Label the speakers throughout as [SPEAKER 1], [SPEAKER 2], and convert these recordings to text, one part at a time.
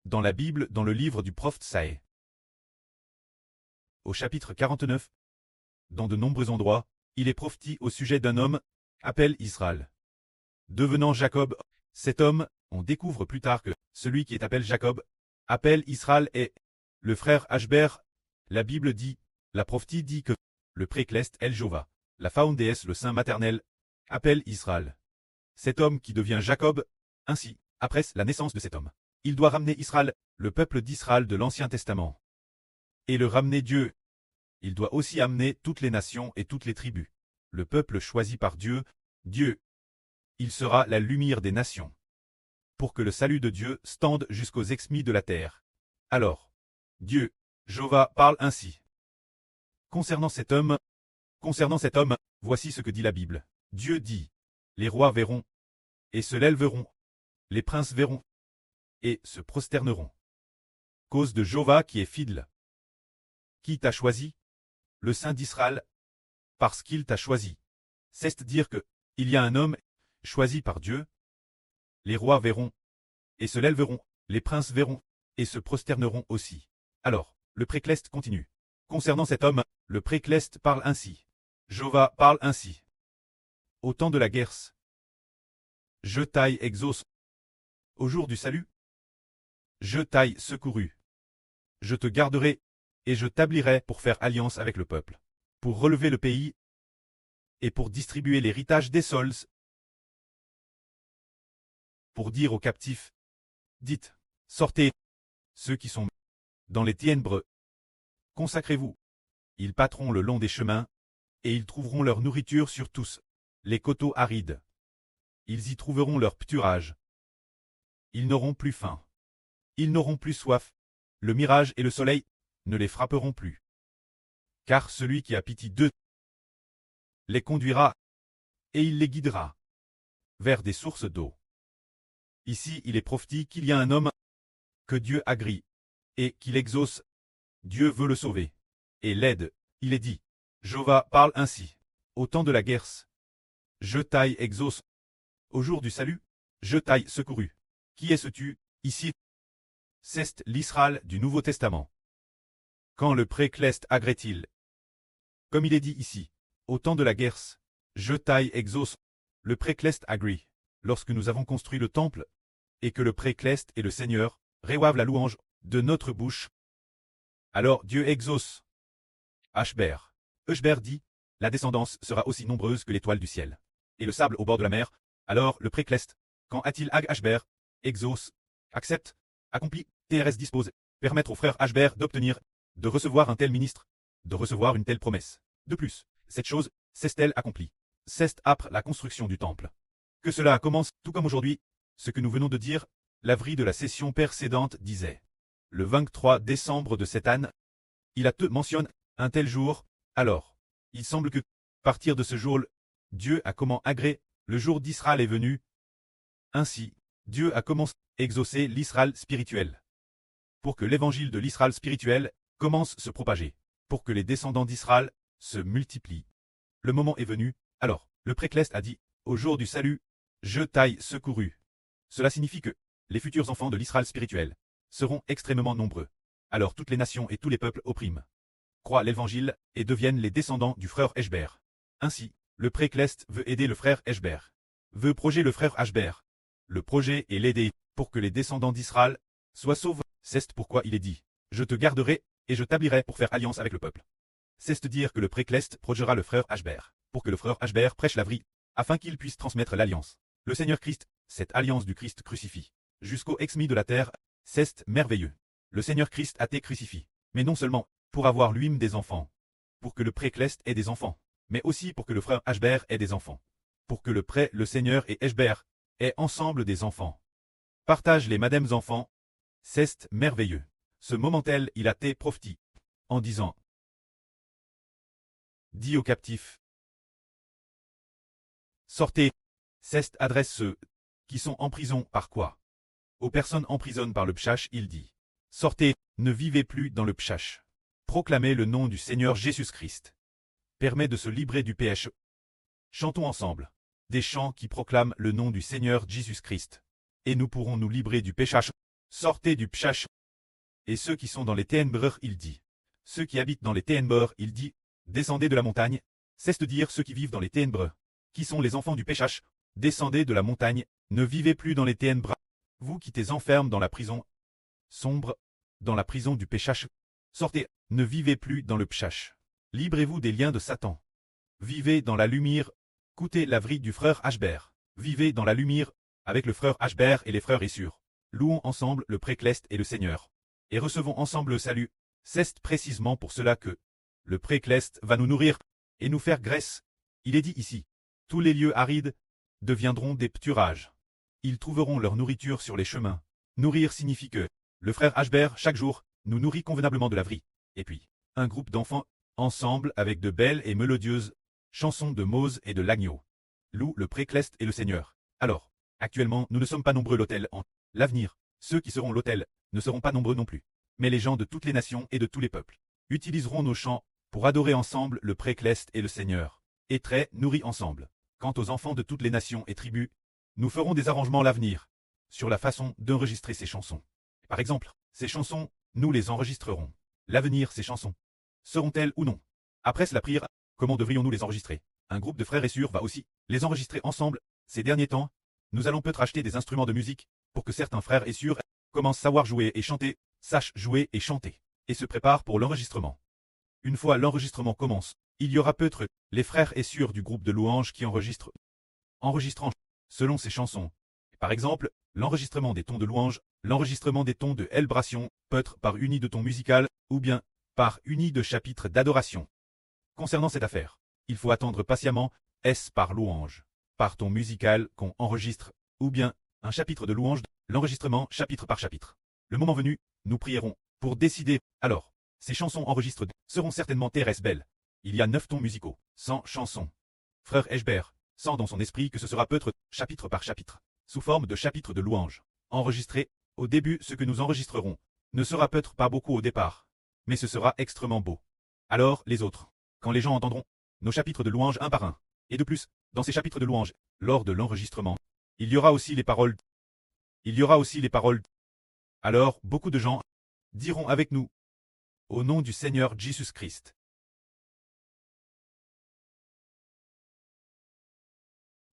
[SPEAKER 1] dans la Bible, dans le livre du prophète Saë. Au chapitre 49, dans de nombreux endroits, il est prophétisé au sujet d'un homme, appelé Israël. Devenant Jacob, cet homme, on découvre plus tard que celui qui est appelé Jacob, appelle Israël est le frère Ashber. La Bible dit, la prophétie dit que le précleste El Jova, la faune déesse, le saint maternel, appelle Israël. Cet homme qui devient Jacob, ainsi, après la naissance de cet homme, il doit ramener Israël, le peuple d'Israël de l'Ancien Testament. Et le ramener Dieu. Il doit aussi amener toutes les nations et toutes les tribus. Le peuple choisi par Dieu, Dieu. Il sera la lumière des nations. Pour que le salut de Dieu stende jusqu'aux exmis de la terre. Alors, Dieu, Jova, parle ainsi. Concernant cet homme, voici ce que dit la Bible. Dieu dit, les rois verront, et se lèveront, les princes verront, et se prosterneront. Cause de Jova qui est fidèle. Qui t'a choisi? Le Saint d'Israël, parce qu'il t'a choisi. C'est-à-dire que, il y a un homme, choisi par Dieu. Les rois verront, et se lèveront, les princes verront, et se prosterneront aussi. Alors, le précleste continue. Concernant cet homme, le précleste parle ainsi. Jova parle ainsi. Au temps de la guerre, je t'aille exauce. Au jour du salut, je t'aille secouru. Je te garderai, et je t'établirai pour faire alliance avec le peuple, pour relever le pays, et pour distribuer l'héritage des sols, pour dire aux captifs, dites, sortez, ceux qui sont dans les ténèbres, consacrez-vous. Ils passeront le long des chemins, et ils trouveront leur nourriture sur tous les coteaux arides. Ils y trouveront leur pâturage. Ils n'auront plus faim. Ils n'auront plus soif. Le mirage et le soleil ne les frapperont plus. Car celui qui a pitié d'eux les conduira, et il les guidera vers des sources d'eau. Ici il est prophétisé qu'il y a un homme que Dieu agrée, et qu'il exauce. Dieu veut le sauver, et l'aide. Il est dit, Jova parle ainsi. Au temps de la guerre, je t'aille exauce. Au jour du salut, je t'aille secouru. Qui est-ce-tu, ici? C'est l'Israël du Nouveau Testament. Quand le précleste agrée-t-il? Comme il est dit ici, au temps de la guerre, je t'aille exauce. Le précleste agrée. Lorsque nous avons construit le temple, et que le précleste et le Seigneur reçoivent la louange de notre bouche, alors Dieu exauce. Ashber dit, la descendance sera aussi nombreuse que l'étoile du ciel, et le sable au bord de la mer. Alors le précleste, quand a-t-il Ag Ashber, exauce, accepte, accomplit, TRS dispose, permettre au frère Ashber d'obtenir, de recevoir un tel ministre, de recevoir une telle promesse. De plus, cette chose, s'est-elle accomplie? C'est après la construction du temple que cela commence, tout comme aujourd'hui. Ce que nous venons de dire, l'avril de la session précédente disait. Le 23 décembre de cette année, il a te mentionne un tel jour. Alors, il semble que, partir de ce jour, Dieu a comment agré, le jour d'Israël est venu. Ainsi, Dieu a commencé à exaucer l'Israël spirituel. Pour que l'évangile de l'Israël spirituel commence à se propager. Pour que les descendants d'Israël se multiplient. Le moment est venu, alors, le précleste a dit, au jour du salut, je t'aille secouru. Cela signifie que, les futurs enfants de l'Israël spirituel seront extrêmement nombreux. Alors toutes les nations et tous les peuples oppriment, croient l'évangile et deviennent les descendants du frère Ashber. Ainsi, le précleste veut aider le frère Ashber. Veut projet le frère Ashber. Le projet est l'aider pour que les descendants d'Israël soient sauvés. C'est pourquoi il est dit, je te garderai et je t'établirai pour faire alliance avec le peuple. C'est dire que le précleste progera le frère Ashber, pour que le frère Ashber prêche la vraie, afin qu'il puisse transmettre l'alliance. Le Seigneur Christ, cette alliance du Christ crucifié, jusqu'aux exmis de la terre, c'est merveilleux. Le Seigneur Christ a été crucifié, mais non seulement pour avoir lui-même des enfants, pour que le précleste ait des enfants, mais aussi pour que le frère Ashber ait des enfants, pour que le Seigneur et Ashber aient ensemble des enfants. Partage les madame enfants, c'est merveilleux. Ce moment-tel il a été prophétisé, en disant, dit aux captifs, sortez. C'est adresse ceux qui sont en prison par quoi? Aux personnes en prison par le pchash, il dit, sortez, ne vivez plus dans le pchash. Proclamez le nom du Seigneur Jésus-Christ. Permet de se libérer du péché. Chantons ensemble des chants qui proclament le nom du Seigneur Jésus-Christ. Et nous pourrons nous libérer du péché. sortez du pshach. Et ceux qui sont dans les ténèbres, il dit. Ceux qui habitent dans les ténèbres, il dit, descendez de la montagne. Cesse de dire ceux qui vivent dans les ténèbres, qui sont les enfants du péchage, descendez de la montagne, ne vivez plus dans les ténèbres. Vous qui t'es enferme dans la prison sombre, dans la prison du péchage, sortez, ne vivez plus dans le pshach. Librez-vous des liens de Satan. Vivez dans la lumière, écoutez la vrille du frère Ashber. Vivez dans la lumière, avec le frère Ashber et les frères Essur. Louons ensemble le précleste et le Seigneur. Et recevons ensemble le salut. C'est précisément pour cela que le précleste va nous nourrir et nous faire graisse. Il est dit ici, tous les lieux arides deviendront des pâturages. Ils trouveront leur nourriture sur les chemins. Nourrir signifie que le frère Ashber, chaque jour, nous nourrit convenablement de la vrille. Et puis, un groupe d'enfants, ensemble avec de belles et mélodieuses chansons de Mose et de l'agneau. Loue le précleste et le Seigneur. Alors, actuellement, nous ne sommes pas nombreux l'autel en l'avenir. Ceux qui seront l'autel ne seront pas nombreux non plus. Mais les gens de toutes les nations et de tous les peuples utiliseront nos chants pour adorer ensemble le précleste et le Seigneur. Et très nourris ensemble. Quant aux enfants de toutes les nations et tribus, nous ferons des arrangements à l'avenir sur la façon d'enregistrer ces chansons. Par exemple, ces chansons, nous les enregistrerons. L'avenir, ces chansons, seront-elles ou non? Après la prière, comment devrions-nous les enregistrer? Un groupe de frères et sœurs va aussi les enregistrer ensemble. Ces derniers temps, nous allons peut-être acheter des instruments de musique pour que certains frères et sœurs commencent à savoir jouer et chanter, sachent jouer et chanter, et se préparent pour l'enregistrement. Une fois l'enregistrement commence, il y aura peut-être les frères et sœurs du groupe de louanges qui enregistrant selon ces chansons. Par exemple, l'enregistrement des tons de louange, l'enregistrement des tons de élébration, peut-être par uni de ton musical, ou bien par uni de chapitre d'adoration. Concernant cette affaire, il faut attendre patiemment, est-ce par louange, par ton musical qu'on enregistre, ou bien un chapitre de louange, l'enregistrement chapitre par chapitre. Le moment venu, nous prierons pour décider. Alors, ces chansons enregistrées seront certainement très belles. Il y a 9 tons musicaux, 100 chansons. Frère Ashber sent dans son esprit que ce sera peut-être chapitre par chapitre, sous forme de chapitre de louange. Enregistré, au début ce que nous enregistrerons ne sera peut-être pas beaucoup au départ, mais ce sera extrêmement beau. Alors les autres, quand les gens entendront nos chapitres de louange un par un, et de plus, dans ces chapitres de louange, lors de l'enregistrement, il y aura aussi les paroles. Alors beaucoup de gens diront avec nous, au nom du Seigneur Jésus-Christ.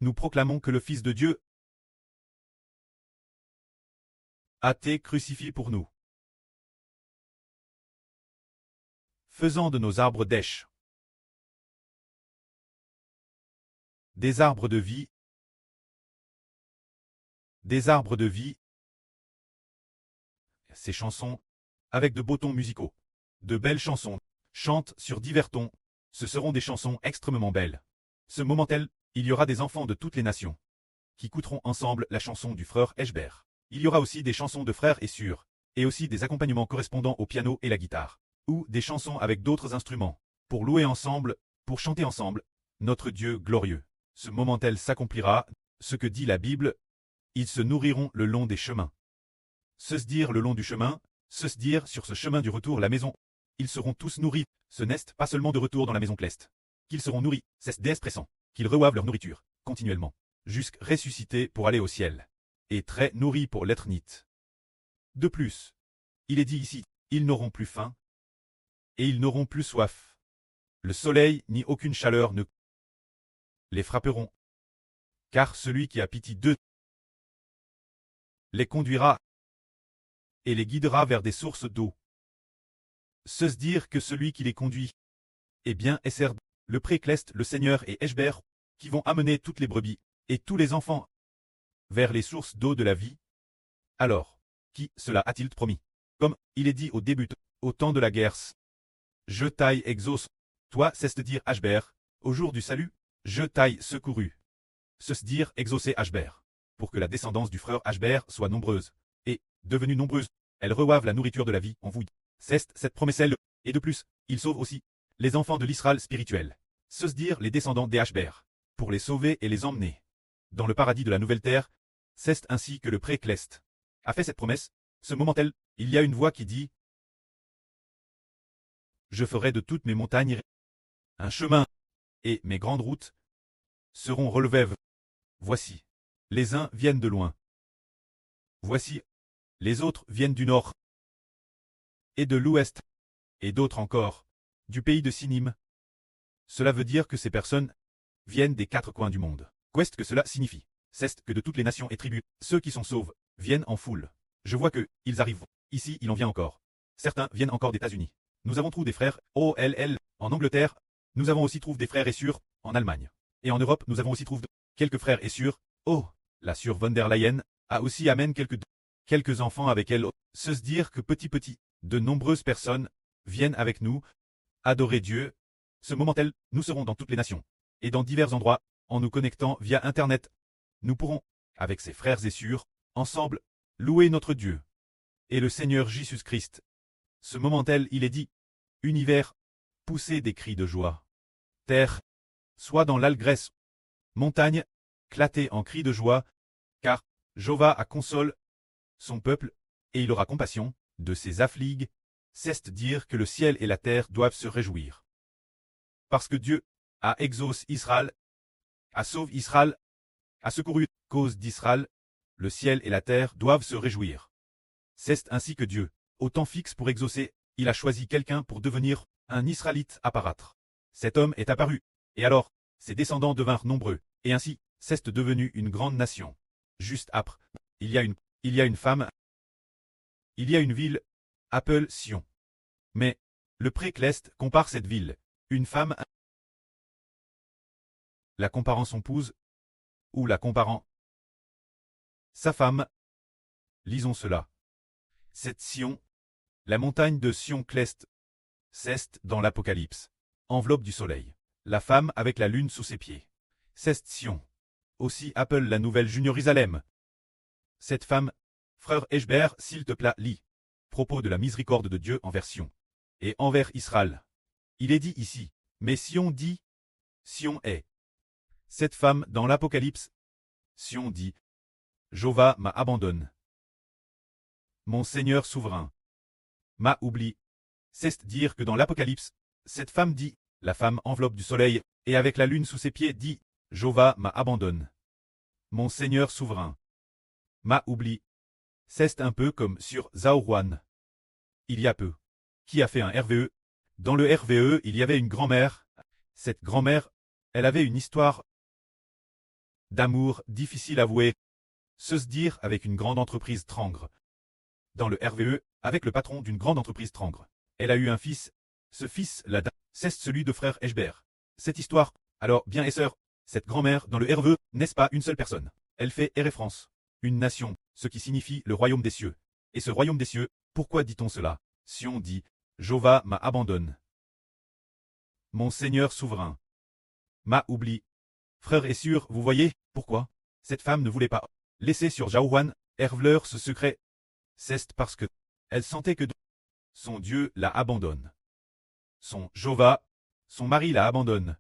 [SPEAKER 1] Nous proclamons que le Fils de Dieu a été crucifié pour nous. Faisant de nos arbres d'èche des arbres de vie, ces chansons, avec de beaux tons musicaux, de belles chansons, chantent sur divers tons, ce seront des chansons extrêmement belles. Ce moment-tel, il y aura des enfants de toutes les nations qui écouteront ensemble la chanson du frère Ashber. Il y aura aussi des chansons de frères et sœurs, et aussi des accompagnements correspondant au piano et la guitare, ou des chansons avec d'autres instruments, pour louer ensemble, pour chanter ensemble, notre Dieu glorieux. Ce moment-tel s'accomplira, ce que dit la Bible, ils se nourriront le long des chemins. Se dire le long du chemin, se dire sur ce chemin du retour à la maison, ils seront tous nourris, ce n'est pas seulement de retour dans la maison cleste. Qu'ils seront nourris, c'est d'expressant, qu'ils reçoivent leur nourriture, continuellement, jusqu'à ressusciter pour aller au ciel, et très nourris pour l'éternité. De plus, il est dit ici, ils n'auront plus faim, et ils n'auront plus soif. Le soleil ni aucune chaleur ne les frapperont, car celui qui a pitié d'eux les conduira et les guidera vers des sources d'eau. Se dire que celui qui les conduit, eh bien, est certes le précleste, le Seigneur et Ashber, qui vont amener toutes les brebis et tous les enfants vers les sources d'eau de la vie. Alors, qui cela a-t-il promis? Comme il est dit au début, au temps de la guerre, je t'aille exauce, toi cesse de dire Ashber, au jour du salut, je t'aille secouru. Se dire exaucer Ashber, pour que la descendance du frère Ashber soit nombreuse, et, devenue nombreuse, elle reçoive la nourriture de la vie en vous. C'est cette promesse-elle, et de plus, il sauve aussi les enfants de l'Israël spirituel. Se dire les descendants des Ashber, pour les sauver et les emmener dans le paradis de la nouvelle terre. C'est ainsi que le précleste a fait cette promesse. Ce moment-tel, il y a une voix qui dit: je ferai de toutes mes montagnes un chemin, et mes grandes routes seront relevées. Voici, les uns viennent de loin. Voici, Les autres viennent du nord et de l'ouest, et d'autres encore, du pays de Sinim. Cela veut dire que ces personnes viennent des 4 coins du monde. Qu'est-ce que cela signifie? C'est que de toutes les nations et tribus, ceux qui sont sauves viennent en foule. Je vois que, ils arrivent. Ici, il en vient encore. Certains viennent encore des États-Unis. Nous avons trouvé des frères, OLL, en Angleterre. Nous avons aussi trouvé des frères et sœurs, en Allemagne. Et en Europe, nous avons aussi trouvé quelques frères et sœurs. Oh, la sœur von der Leyen a aussi amène quelques enfants avec elle. Se dire que petit, de nombreuses personnes viennent avec nous, adorer Dieu. Ce moment tel, nous serons dans toutes les nations. Et dans divers endroits, en nous connectant via Internet, nous pourrons, avec ses frères et sœurs, ensemble, louer notre Dieu. Et le Seigneur Jésus-Christ. Ce moment tel, il est dit, univers, poussez des cris de joie. Terre, soit dans l'algresse, montagne, clater en cris de joie, car Jéhovah a console son peuple, et il aura compassion de ses affligues, c'est dire que le ciel et la terre doivent se réjouir. Parce que Dieu a exaucé Israël, a sauvé Israël, a secouru cause d'Israël, le ciel et la terre doivent se réjouir. C'est ainsi que Dieu, au temps fixe pour exaucer, il a choisi quelqu'un pour devenir un Israélite apparaître. Cet homme est apparu, et alors, ses descendants devinrent nombreux, et ainsi, c'est devenu une grande nation. Juste après, il y a une femme, il y a une ville, appelle Sion. Mais, le Précleste compare cette ville, une femme, la comparant son épouse, ou la comparant sa femme. Lisons cela. Cette Sion, la montagne de Sion-Cleste, c'est dans l'Apocalypse, enveloppe du soleil, la femme avec la lune sous ses pieds. C'est Sion, aussi appelle la nouvelle Jérusalem. Cette femme, frère Eshber, s'il te plaît, lis. Propos de la miséricorde de Dieu envers Sion, et envers Israël. Il est dit ici, mais Sion dit, Sion est. Cette femme dans l'Apocalypse, Sion dit, Jéhovah m'a abandonné. Mon Seigneur souverain m'a oublié. C'est dire que dans l'Apocalypse, cette femme dit, la femme enveloppe du soleil, et avec la lune sous ses pieds dit, Jéhovah m'a abandonné. Mon Seigneur souverain m'a oublié. C'est un peu comme sur Zaorouan. Il y a peu. Qui a fait un RVE? Dans le RVE, il y avait une grand-mère. Cette grand-mère, elle avait une histoire d'amour difficile à avouer. Se dire avec une grande entreprise Trangre. Dans le RVE, avec le patron d'une grande entreprise Trangre. Elle a eu un fils. Ce fils-là, c'est celui de frère Eshber. Cette histoire, alors bien et sœur, cette grand-mère dans le RVE, n'est-ce pas une seule personne? Elle fait France. Une nation, ce qui signifie le royaume des cieux. Et ce royaume des cieux, pourquoi dit-on cela? Sion dit, Jéhovah m'a abandonné. Mon Seigneur souverain m'a oublié. Frère et sœur, vous voyez, pourquoi? Cette femme ne voulait pas laisser sur Jaouan, Hervleur ce secret. C'est parce que elle sentait que son Dieu la abandonne. Son Jéhovah, son mari la abandonne.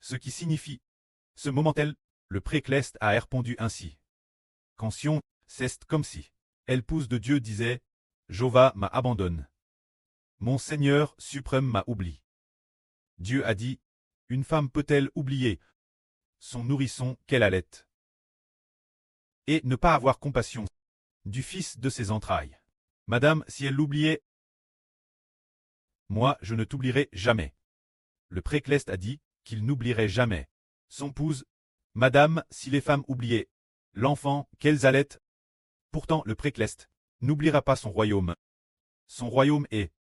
[SPEAKER 1] Ce qui signifie, ce moment tel, le Précleste a répondu ainsi. Quand Sion, c'est comme si, l'épouse de Dieu disait, Jéhovah m'a abandonné. Mon Seigneur suprême m'a oublié. Dieu a dit, une femme peut-elle oublier son nourrisson qu'elle allait et ne pas avoir compassion du fils de ses entrailles? Madame, si elle l'oubliait, moi je ne t'oublierai jamais. Le Précleste a dit qu'il n'oublierait jamais son épouse. Madame, si les femmes oubliaient l'enfant qu'elles allaient, pourtant le Précleste n'oubliera pas son royaume. Son royaume est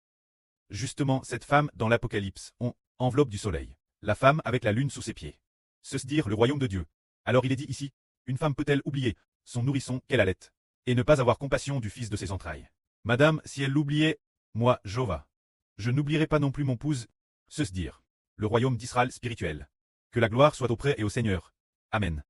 [SPEAKER 1] justement cette femme dans l'Apocalypse, on enveloppe du soleil, la femme avec la lune sous ses pieds. Se dire le royaume de Dieu. Alors il est dit ici, une femme peut-elle oublier son nourrisson qu'elle allait et ne pas avoir compassion du fils de ses entrailles? Madame, si elle l'oubliait, moi, Jéhovah, je n'oublierai pas non plus mon épouse. Se dire le royaume d'Israël spirituel. Que la gloire soit auprès et au Seigneur. Amen.